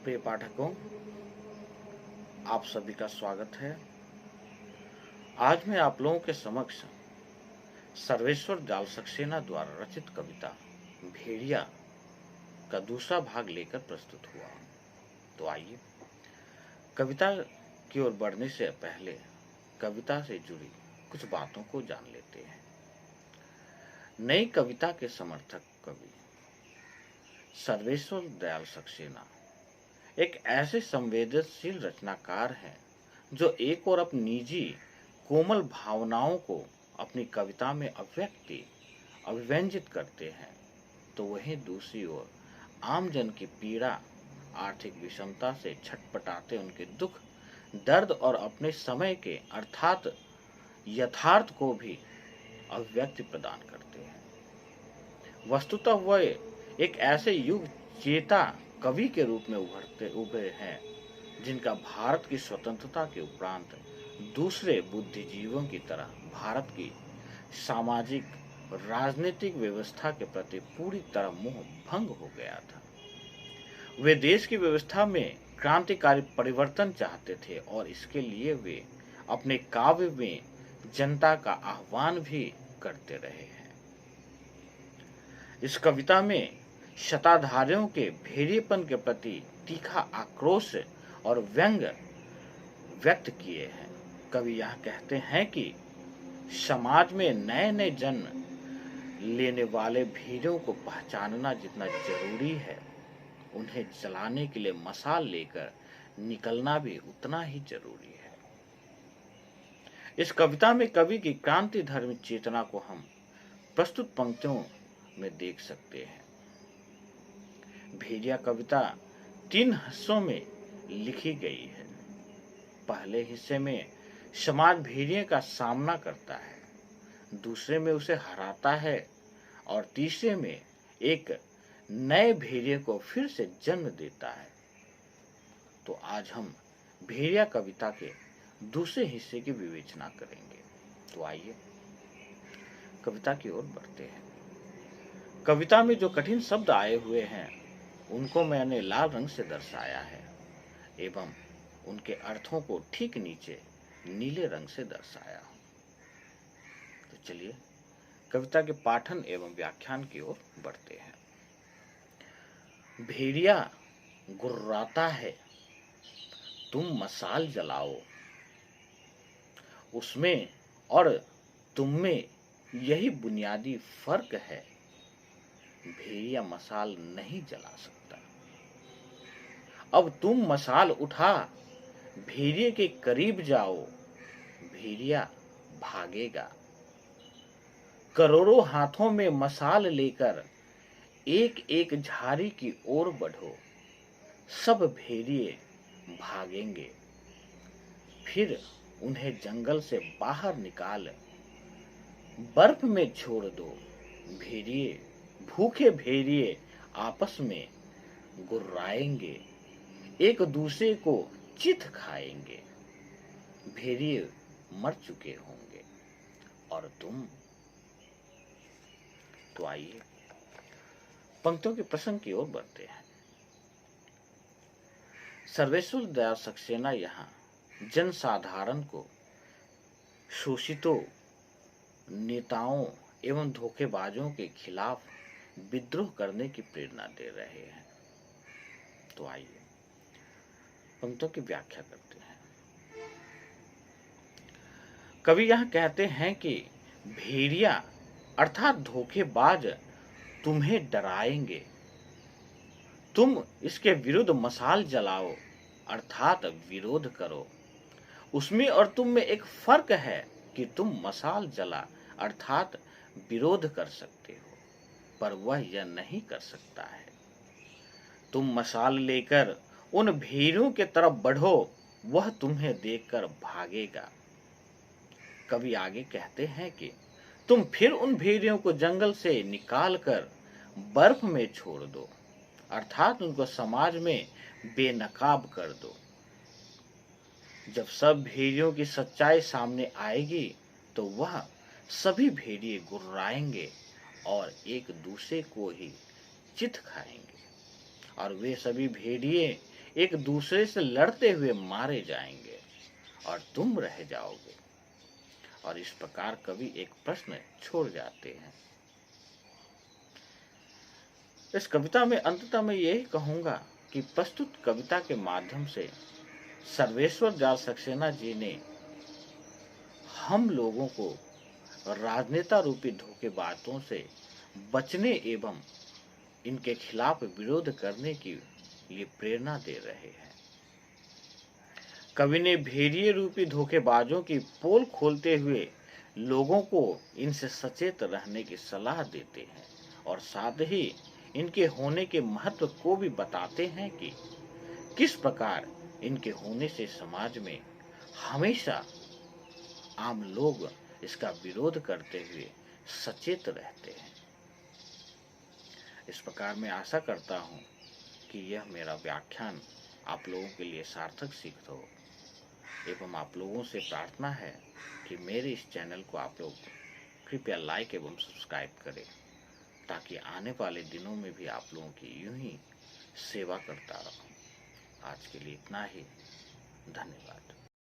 प्रिय पाठकों, आप सभी का स्वागत है। आज मैं आप लोगों के समक्ष सर्वेश्वर जाल सक्सेना द्वारा रचित कविता भेड़िया का दूसरा भाग लेकर प्रस्तुत हुआ। तो आइए कविता की ओर बढ़ने से पहले कविता से जुड़ी कुछ बातों को जान लेते हैं। नई कविता के समर्थक कवि सर्वेश्वर दयाल सक्सेना एक ऐसे संवेदनशील रचनाकार हैं जो एक ओर अपनी निजी कोमल भावनाओं को अपनी कविता में अभिव्यंजित करते हैं, तो वहीं दूसरी ओर आम जन की पीड़ा, आर्थिक विषमता से छटपटाते उनके दुख दर्द और अपने समय के अर्थात यथार्थ को भी अभिव्यक्ति प्रदान करते हैं। वस्तुतः वह एक ऐसे युग चेता कवि के रूप में उभरे हैं जिनका भारत की स्वतंत्रता के उपरांत दूसरे बुद्धिजीवियों की तरह भारत की सामाजिक राजनीतिक व्यवस्था के प्रति पूरी तरह मोह भंग हो गया था। वे देश की व्यवस्था में क्रांतिकारी परिवर्तन चाहते थे और इसके लिए वे अपने काव्य में जनता का आह्वान भी करते रहे हैं। इस कविता में शताधारियों के भेड़िएपन के प्रति तीखा आक्रोश और व्यंग व्यक्त किए हैं। कवि यह कहते हैं कि समाज में नए नए जन्म लेने वाले भेड़ियों को पहचानना जितना जरूरी है, उन्हें जलाने के लिए मशाल लेकर निकलना भी उतना ही जरूरी है। इस कविता में कवि की क्रांति धर्म चेतना को हम प्रस्तुत पंक्तियों में देख सकते हैं। भेड़िया कविता 3 हिस्सों में लिखी गई है। पहले हिस्से में समाज भेड़िए का सामना करता है, दूसरे में उसे हराता है और तीसरे में एक नए भेड़िए को फिर से जन्म देता है। तो आज हम भेड़िया कविता के दूसरे हिस्से की विवेचना करेंगे। तो आइए कविता की ओर बढ़ते हैं। कविता में जो कठिन शब्द आए हुए हैं उनको मैंने लाल रंग से दर्शाया है एवं उनके अर्थों को ठीक नीचे नीले रंग से दर्शाया हूं। तो चलिए कविता के पाठन एवं व्याख्यान की ओर बढ़ते हैं। भेड़िया गुर्राता है, तुम मशाल जलाओ, उसमें और तुम में यही बुनियादी फर्क है। भेड़िया मशाल नहीं जला सकता। अब तुम मशाल उठा भेड़िए के करीब जाओ, भेड़िया भागेगा। करोड़ों हाथों में मशाल लेकर एक एक झाड़ी की ओर बढ़ो, सब भेड़िए भागेंगे। फिर उन्हें जंगल से बाहर निकाल बर्फ में छोड़ दो। भेड़िए भूखे भेड़िए आपस में गुर्राएंगे, एक दूसरे को चित खाएंगे। भेड़िए मर चुके होंगे और तुम। तो आइए पंक्तियों के प्रसंग की ओर बढ़ते हैं। सर्वेश्वर दयाल सक्सेना यहाँ जनसाधारण को शोषितों, नेताओं एवं धोखेबाजों के खिलाफ विद्रोह करने की प्रेरणा दे रहे हैं। तो आइए पंक्तियों की व्याख्या करते हैं। कवि यहाँ कहते हैं कि भेड़िया अर्थात धोखेबाज तुम्हें डराएंगे, तुम इसके विरुद्ध मशाल जलाओ अर्थात विरोध करो। उसमें और तुम में एक फर्क है कि तुम मशाल जला अर्थात विरोध कर सकते हो, पर वह यह नहीं कर सकता है। तुम मशाल लेकर उन भेड़ियों के तरफ बढ़ो, वह तुम्हें देखकर भागेगा। कवि आगे कहते हैं कि तुम फिर उन भेड़ियों को जंगल से निकालकर बर्फ में छोड़ दो अर्थात उनको समाज में बेनकाब कर दो। जब सब भेड़ियों की सच्चाई सामने आएगी तो वह सभी भेड़िए गुर्राएंगे और एक दूसरे को ही चित खाएंगे और वे सभी भेड़िए एक दूसरे से लड़ते हुए मारे जाएंगे और तुम रह जाओगे। और इस प्रकार कवि एक प्रश्न छोड़ जाते हैं। इस कविता में अंततः मैं यही कहूंगा कि प्रस्तुत कविता के माध्यम से सर्वेश्वर जाल सक्सेना जी ने हम लोगों को राजनेता रूपी धोखेबाजों से बचने एवं इनके खिलाफ विरोध करने के लिए प्रेरणा दे रहे हैं। कवि ने भेड़िए रूपी धोखेबाजों की पोल खोलते हुए लोगों को इनसे सचेत रहने की सलाह देते हैं और साथ ही इनके होने के महत्व को भी बताते हैं कि किस प्रकार इनके होने से समाज में हमेशा आम लोग इसका विरोध करते हुए सचेत रहते हैं। इस प्रकार मैं आशा करता हूं कि यह मेरा व्याख्यान आप लोगों के लिए सार्थक सिद्ध हो एवं आप लोगों से प्रार्थना है कि मेरे इस चैनल को आप लोग कृपया लाइक एवं सब्सक्राइब करें ताकि आने वाले दिनों में भी आप लोगों की यूं ही सेवा करता रहूं। आज के लिए इतना ही। धन्यवाद।